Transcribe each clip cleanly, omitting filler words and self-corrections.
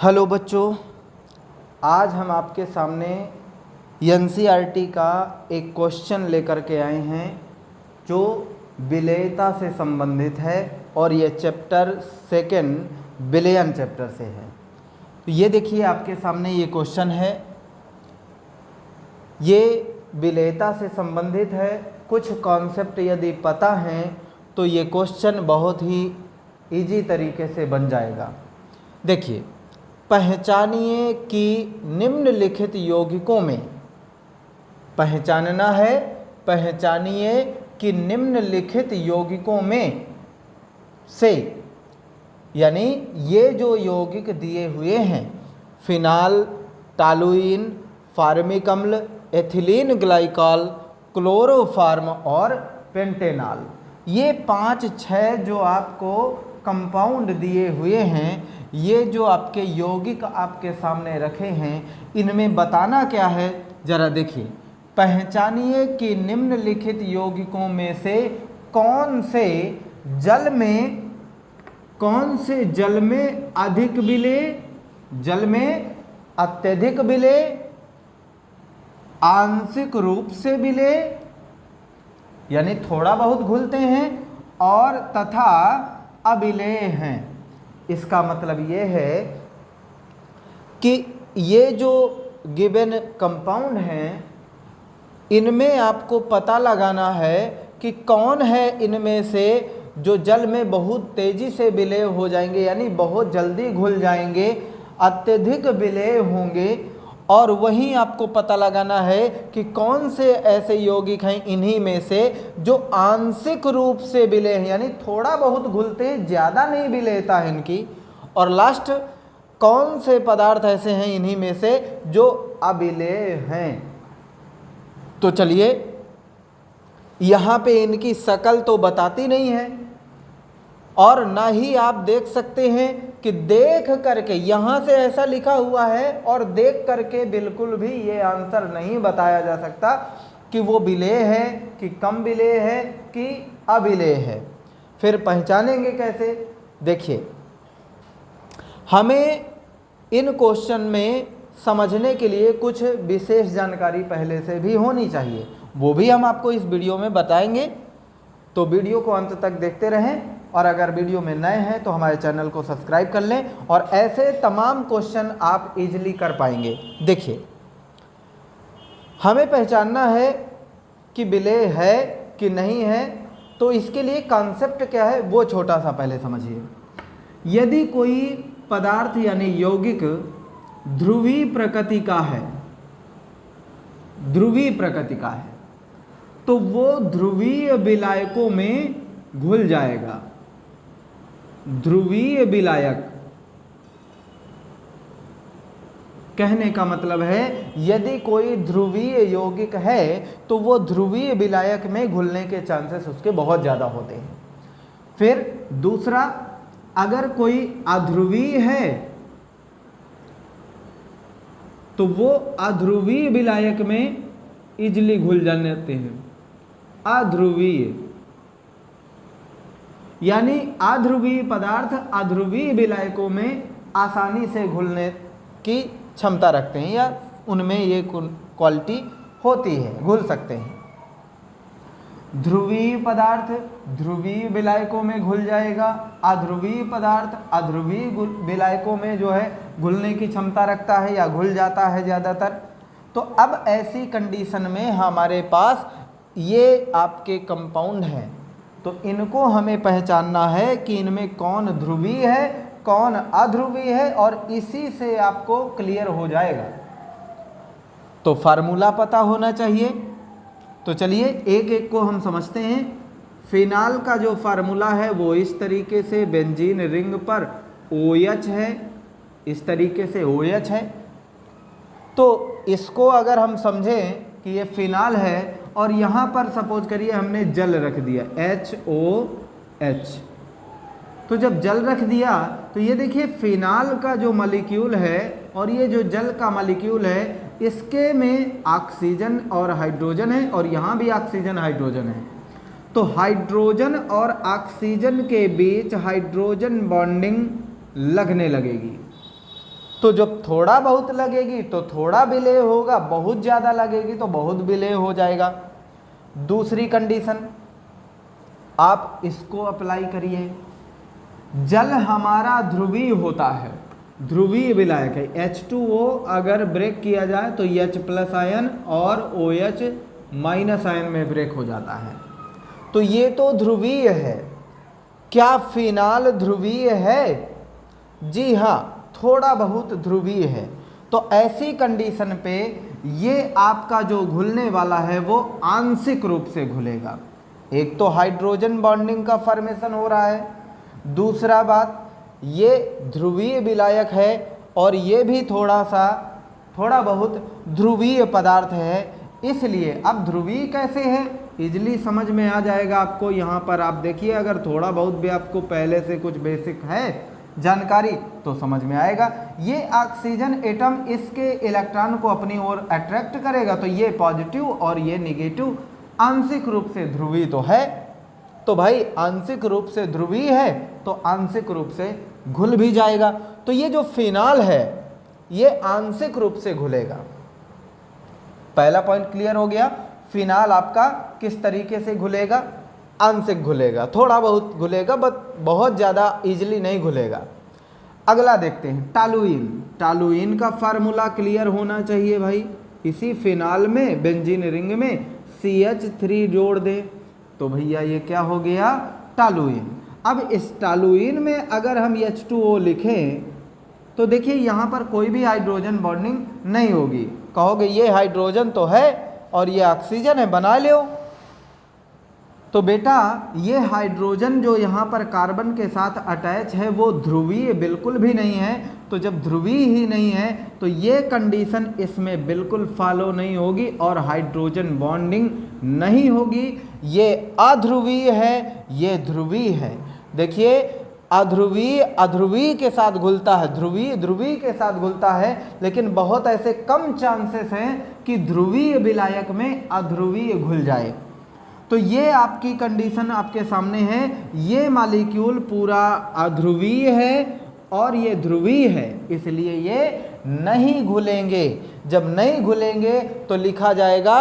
Hello बच्चों, आज हम आपके सामने एनसीईआरटी का एक क्वेश्चन लेकर के आए हैं जो विलेयता से संबंधित है और ये चैप्टर सेकंड विलयन चैप्टर से है। तो ये देखिए आपके सामने ये क्वेश्चन है, ये विलेयता से संबंधित है। कुछ कॉन्सेप्ट यदि पता हैं तो ये क्वेश्चन बहुत ही इजी तरीके से बन जाएगा। देखिए, पहचानिए कि निम्नलिखित यौगिकों में, पहचानना है, पहचानिए कि निम्नलिखित यौगिकों में से, यानी ये जो यौगिक दिए हुए हैं फिनाल, टॉलुइन, फार्मिक अम्ल, एथिलीन ग्लाइकॉल, क्लोरोफार्म और पेंटेनॉल, ये 5-6 जो आपको कंपाउंड दिए हुए हैं, ये जो आपके यौगिक आपके सामने रखे हैं, इनमें बताना क्या है जरा देखिए। पहचानिए कि निम्नलिखित यौगिकों में से कौन से जल में अधिक विलेय, जल में अत्यधिक विलेय, आंशिक रूप से विलेय यानी थोड़ा बहुत घुलते हैं, और तथा अविलेय हैं। इसका मतलब ये है कि ये जो गिवन कंपाउंड हैं, इनमें आपको पता लगाना है कि कौन है इनमें से जो जल में बहुत तेज़ी से विलेय हो जाएंगे, यानी बहुत जल्दी घुल जाएंगे, अत्यधिक विलेय होंगे, और वहीं आपको पता लगाना है कि कौन से ऐसे यौगिक हैं इन्हीं में से जो आंशिक रूप से विलेय हैं, यानी थोड़ा बहुत घुलते हैं, ज़्यादा नहीं विलेयता है इनकी, और लास्ट कौन से पदार्थ ऐसे हैं इन्हीं में से जो अविलेय हैं। तो चलिए, यहाँ पे इनकी शक्ल तो बताती नहीं है, और ना ही आप देख सकते हैं कि देख करके यहाँ से ऐसा लिखा हुआ है और देख करके बिल्कुल भी ये आंसर नहीं बताया जा सकता कि वो विलेय है कि कम विलेय है कि अविलेय है। फिर पहचानेंगे कैसे? देखिए, हमें इन क्वेश्चन में समझने के लिए कुछ विशेष जानकारी पहले से भी होनी चाहिए, वो भी हम आपको इस वीडियो में बताएंगे। तो वीडियो को अंत तक देखते रहें, और अगर वीडियो में नए हैं तो हमारे चैनल को सब्सक्राइब कर लें, और ऐसे तमाम क्वेश्चन आप इजीली कर पाएंगे। देखिए, हमें पहचानना है कि विलेय है कि नहीं है, तो इसके लिए कॉन्सेप्ट क्या है वो छोटा सा पहले समझिए। यदि कोई पदार्थ यानी यौगिक ध्रुवीय प्रकृति का है, ध्रुवीय प्रकृति का है, तो वो ध्रुवीय विलायकों में घुल जाएगा। ध्रुवीय विलायक कहने का मतलब है, यदि कोई ध्रुवीय यौगिक है तो वो ध्रुवीय विलायक में घुलने के चांसेस उसके बहुत ज़्यादा होते हैं। फिर दूसरा, अगर कोई अध्रुवीय है तो वो अध्रुवीय विलायक में इजली घुल जाते हैं। अध्रुवीय यानी अध्रुवीय पदार्थ अध्रुवीय विलायकों में आसानी से घुलने की क्षमता रखते हैं, या उनमें ये क्वालिटी होती है, घुल सकते हैं। ध्रुवीय पदार्थ ध्रुवीय विलायकों में घुल जाएगा, अध्रुवीय पदार्थ अध्रुवीय विलायकों में जो है घुलने की क्षमता रखता है या घुल जाता है ज़्यादातर। तो अब ऐसी कंडीशन में हमारे पास ये आपके कंपाउंड हैं, तो इनको हमें पहचानना है कि इनमें कौन ध्रुवीय है कौन अध्रुवीय है, और इसी से आपको क्लियर हो जाएगा। तो फार्मूला पता होना चाहिए। तो चलिए एक एक को हम समझते हैं। फिनाल का जो फार्मूला है वो इस तरीके से बेंजीन रिंग पर OH है, इस तरीके से OH है। तो इसको अगर हम समझें कि ये फिनाल है, और यहाँ पर सपोज करिए हमने जल रख दिया HOH, तो जब जल रख दिया तो ये देखिए फिनाल का जो मॉलिक्यूल है और ये जो जल का मॉलिक्यूल है, इसके में ऑक्सीजन और हाइड्रोजन है, और यहाँ भी ऑक्सीजन हाइड्रोजन है। तो हाइड्रोजन और ऑक्सीजन के बीच हाइड्रोजन बॉन्डिंग लगने लगेगी। तो जब थोड़ा बहुत लगेगी तो थोड़ा विलेय होगा, बहुत ज़्यादा लगेगी तो बहुत विलेय हो जाएगा। दूसरी कंडीशन आप इसको अप्लाई करिए। जल हमारा ध्रुवीय होता है, ध्रुवीय विलायक है। H2O अगर ब्रेक किया जाए तो H+ आयन और OH- आयन में ब्रेक हो जाता है। तो ये तो ध्रुवीय है। क्या फिनाल ध्रुवीय है? जी हाँ, थोड़ा बहुत ध्रुवीय है। तो ऐसी कंडीशन पे ये आपका जो घुलने वाला है वो आंशिक रूप से घुलेगा। एक तो हाइड्रोजन बॉन्डिंग का फॉर्मेशन हो रहा है, दूसरा बात ये ध्रुवीय विलायक है और ये भी थोड़ा बहुत ध्रुवीय पदार्थ है। इसलिए अब ध्रुवीय कैसे है इजली समझ में आ जाएगा आपको। यहाँ पर आप देखिए, अगर थोड़ा बहुत भी आपको पहले से कुछ बेसिक है जानकारी तो समझ में आएगा। ये ऑक्सीजन एटम इसके इलेक्ट्रॉन को अपनी ओर अट्रैक्ट करेगा, तो ये पॉजिटिव और ये निगेटिव आंशिक रूप से ध्रुवीय तो है। तो भाई आंशिक रूप से ध्रुवीय है तो आंशिक रूप से घुल भी जाएगा। तो ये जो फिनाल है ये आंशिक रूप से घुलेगा। पहला पॉइंट क्लियर हो गया। फिनाल आपका किस तरीके से घुलेगा? आंशिक घुलेगा, थोड़ा बहुत घुलेगा, बट बहुत ज़्यादा इजीली नहीं घुलेगा। अगला देखते हैं टालुइन। टालुइन का फार्मूला क्लियर होना चाहिए भाई। इसी फिनाल में बेंजीन रिंग में CH3 जोड़ दें तो भैया ये क्या हो गया? टालुइन। अब इस टालुइन में अगर हम H2O लिखें तो देखिए यहाँ पर कोई भी हाइड्रोजन बॉन्डिंग नहीं होगी। कहोगे ये हाइड्रोजन तो है और ये ऑक्सीजन है, बना लो। तो बेटा ये हाइड्रोजन जो यहाँ पर कार्बन के साथ अटैच है वो ध्रुवीय बिल्कुल भी नहीं है। तो जब ध्रुवीय ही नहीं है तो ये कंडीशन इसमें बिल्कुल फॉलो नहीं होगी और हाइड्रोजन बॉन्डिंग नहीं होगी। ये अध्रुवीय है, ये ध्रुवीय है। देखिए अध्रुवीय के साथ घुलता है, ध्रुवीय के साथ घुलता है, लेकिन बहुत ऐसे कम चांसेस हैं कि ध्रुवीय विलायक में अध्रुवीय घुल जाए। तो ये आपकी कंडीशन आपके सामने है। ये मॉलिक्यूल पूरा अध्रुवीय है और ये ध्रुवीय है, इसलिए ये नहीं घुलेंगे। जब नहीं घुलेंगे तो लिखा जाएगा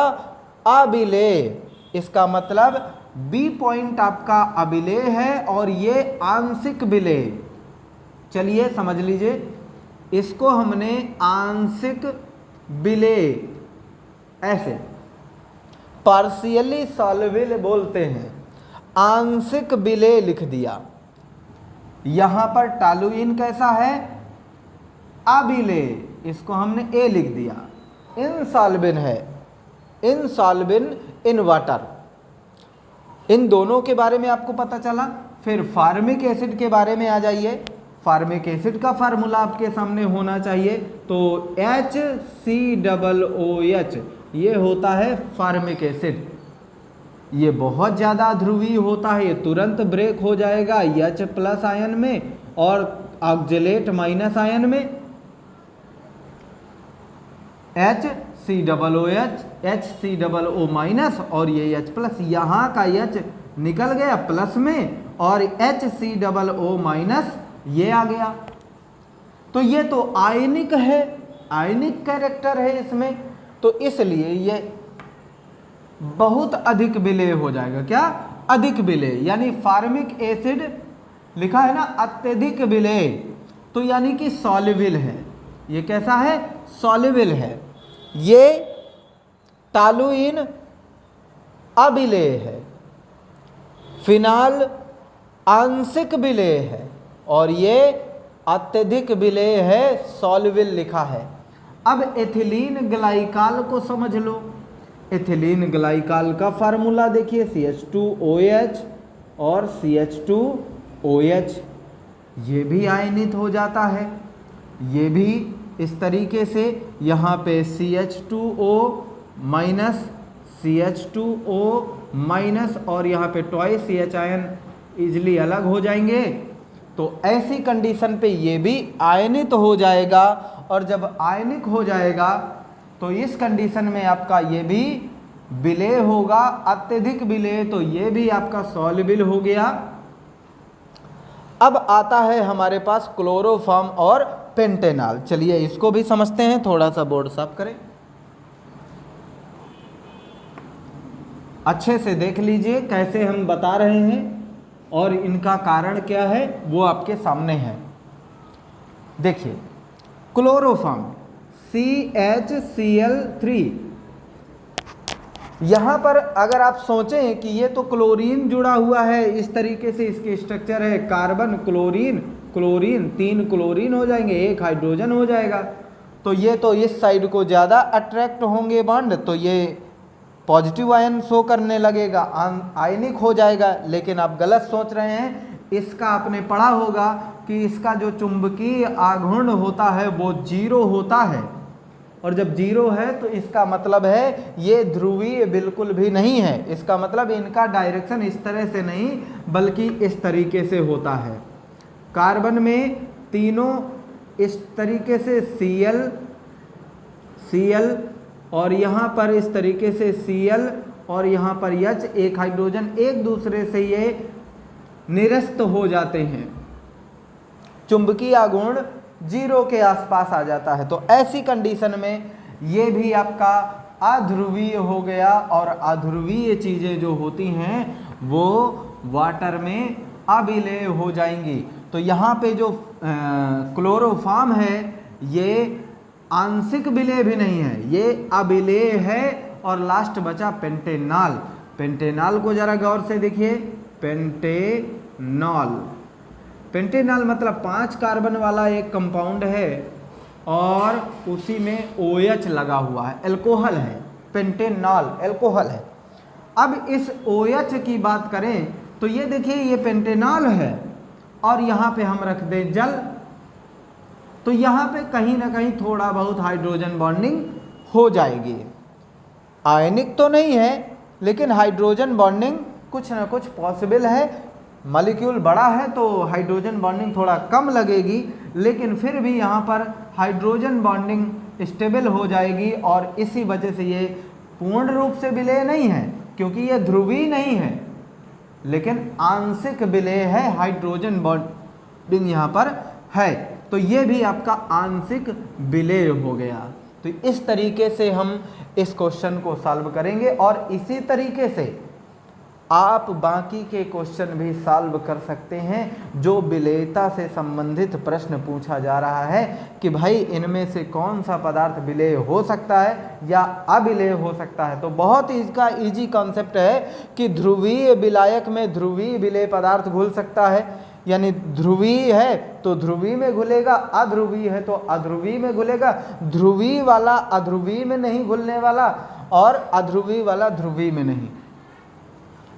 अविलेय। इसका मतलब बी पॉइंट आपका अविलेय है और ये आंशिक विलेय। चलिए समझ लीजिए, इसको हमने आंशिक विलेय ऐसे पार्शियली सॉल्युबल बोलते हैं, आंशिक विलेय लिख दिया। यहां पर टालुइन कैसा है? अविलेय, इसको हमने ए लिख दिया। इनसॉल्युबल है, इनसॉल्युबल इन वाटर। इन दोनों के बारे में आपको पता चला। फिर फार्मिक एसिड के बारे में आ जाइए। फार्मिक एसिड का फार्मूला आपके सामने होना चाहिए। तो HCOOH ये होता है फार्मिक एसिड। ये बहुत ज़्यादा ध्रुवीय होता है, ये तुरंत ब्रेक हो जाएगा H+ आयन में और ऑक्जेलेट माइनस आयन में। HCOO माइनस और ये H+, यहाँ का H निकल गया प्लस में और HCOO माइनस ये आ गया। तो ये तो आयनिक है, आयनिक कैरेक्टर है इसमें, तो इसलिए ये बहुत अधिक विलेय हो जाएगा। क्या? अधिक विलेय, यानी फार्मिक एसिड लिखा है ना अत्यधिक विलेय, तो यानी कि सॉल्युबल है। ये कैसा है? सॉल्युबल है। ये टालुइन अविलेय है, फिनाल आंशिक विलेय है और ये अत्यधिक विलेय है, सॉल्युबल लिखा है। अब एथिलीन ग्लाइकाल को समझ लो। एथिलीन ग्लाइकाल का फार्मूला देखिए, CH2OH और CH2OH, ये भी आयनित हो जाता है। ये भी इस तरीके से यहाँ पे CH2O माइनस CH2O माइनस और यहाँ पे ट्वाइस CH आयन इजली अलग हो जाएंगे। तो ऐसी कंडीशन पे ये भी आयनित हो जाएगा और जब आयनिक हो जाएगा तो इस कंडीशन में आपका ये भी विलेय होगा, अत्यधिक विलेय, तो ये भी आपका सॉल्युबल हो गया। अब आता है हमारे पास क्लोरोफॉर्म और पेंटेनॉल। चलिए इसको भी समझते हैं, थोड़ा सा बोर्ड साफ करें, अच्छे से देख लीजिए कैसे हम बता रहे हैं और इनका कारण क्या है वो आपके सामने है। देखिए क्लोरोफॉर्म CHCl3, यहाँ पर अगर आप सोचें कि ये तो क्लोरीन जुड़ा हुआ है, इस तरीके से इसकी स्ट्रक्चर है, कार्बन क्लोरीन क्लोरीन, 3 क्लोरीन हो जाएंगे, 1 हाइड्रोजन हो जाएगा, तो ये तो इस साइड को ज़्यादा अट्रैक्ट होंगे बॉन्ड, तो ये पॉजिटिव आयन शो करने लगेगा, आयनिक हो जाएगा। लेकिन आप गलत सोच रहे हैं, इसका आपने पढ़ा होगा कि इसका जो चुंबकीय आघूर्ण होता है वो 0 होता है, और जब 0 है तो इसका मतलब है ये ध्रुवीय बिल्कुल भी नहीं है। इसका मतलब इनका डायरेक्शन इस तरह से नहीं बल्कि इस तरीके से होता है। कार्बन में तीनों इस तरीके से Cl और यहाँ पर इस तरीके से Cl और यहाँ पर H, एक हाइड्रोजन, एक दूसरे से ये निरस्त हो जाते हैं, चुंबकीय आघूर्ण 0 के आसपास आ जाता है। तो ऐसी कंडीशन में ये भी आपका अध्रुवीय हो गया, और अध्रुवीय चीज़ें जो होती हैं वो वाटर में अविलेय हो जाएंगी। तो यहाँ पे जो क्लोरोफॉर्म है ये आंशिक विलेय भी नहीं है, ये अविलेय है। और लास्ट बचा पेंटेनॉल। पेंटेनॉल को जरा गौर से देखिए, पेंटेनॉल, पेंटेनॉल मतलब 5 कार्बन वाला एक कंपाउंड है और उसी में OH लगा हुआ है, अल्कोहल है, पेंटेनॉल अल्कोहल है। अब इस OH की बात करें तो ये देखिए ये पेंटेनॉल है और यहाँ पे हम रख दें जल, तो यहाँ पे कहीं ना कहीं थोड़ा बहुत हाइड्रोजन बॉन्डिंग हो जाएगी। आयनिक तो नहीं है लेकिन हाइड्रोजन बॉन्डिंग कुछ ना कुछ पॉसिबल है। मॉलिक्यूल बड़ा है तो हाइड्रोजन बॉन्डिंग थोड़ा कम लगेगी, लेकिन फिर भी यहाँ पर हाइड्रोजन बॉन्डिंग स्टेबल हो जाएगी, और इसी वजह से ये पूर्ण रूप से विलेय नहीं है क्योंकि ये ध्रुवीय नहीं है, लेकिन आंशिक विलेय है, हाइड्रोजन बॉन्डिंग यहाँ पर है, तो ये भी आपका आंशिक विलेय हो गया। तो इस तरीके से हम इस क्वेश्चन को सॉल्व करेंगे, और इसी तरीके से आप बाकी के क्वेश्चन भी सॉल्व कर सकते हैं जो विलेयता से संबंधित प्रश्न पूछा जा रहा है कि भाई इनमें से कौन सा पदार्थ विलेय हो सकता है या अविलेय हो सकता है। तो बहुत इसका इजी कॉन्सेप्ट है कि ध्रुवीय विलायक में ध्रुवीय विलेय पदार्थ घुल सकता है, यानी ध्रुवीय है तो ध्रुवीय में घुलेगा, अध्रुवीय है तो अध्रुवीय में घुलेगा, ध्रुवीय वाला अध्रुवीय में नहीं घुलने वाला और अध्रुवीय वाला ध्रुवीय में नहीं।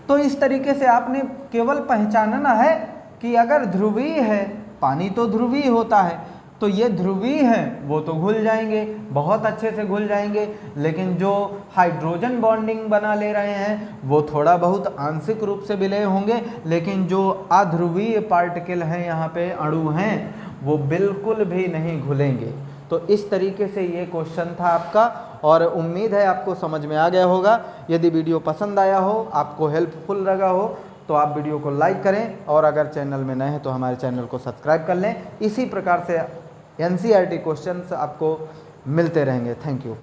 तो इस तरीके से आपने केवल पहचानना है कि अगर ध्रुवीय है, पानी तो ध्रुवीय होता है, तो ये ध्रुवीय है वो तो घुल जाएंगे, बहुत अच्छे से घुल जाएंगे, लेकिन जो हाइड्रोजन बॉन्डिंग बना ले रहे हैं वो थोड़ा बहुत आंशिक रूप से विलेय होंगे, लेकिन जो अध्रुवीय पार्टिकल हैं यहाँ पे अणु हैं वो बिल्कुल भी नहीं घुलेंगे। तो इस तरीके से ये क्वेश्चन था आपका, और उम्मीद है आपको समझ में आ गया होगा। यदि वीडियो पसंद आया हो, आपको हेल्पफुल लगा हो, तो आप वीडियो को लाइक करें, और अगर चैनल में नए हैं तो हमारे चैनल को सब्सक्राइब कर लें। इसी प्रकार से NCERT क्वेश्चंस आपको मिलते रहेंगे। Thank you.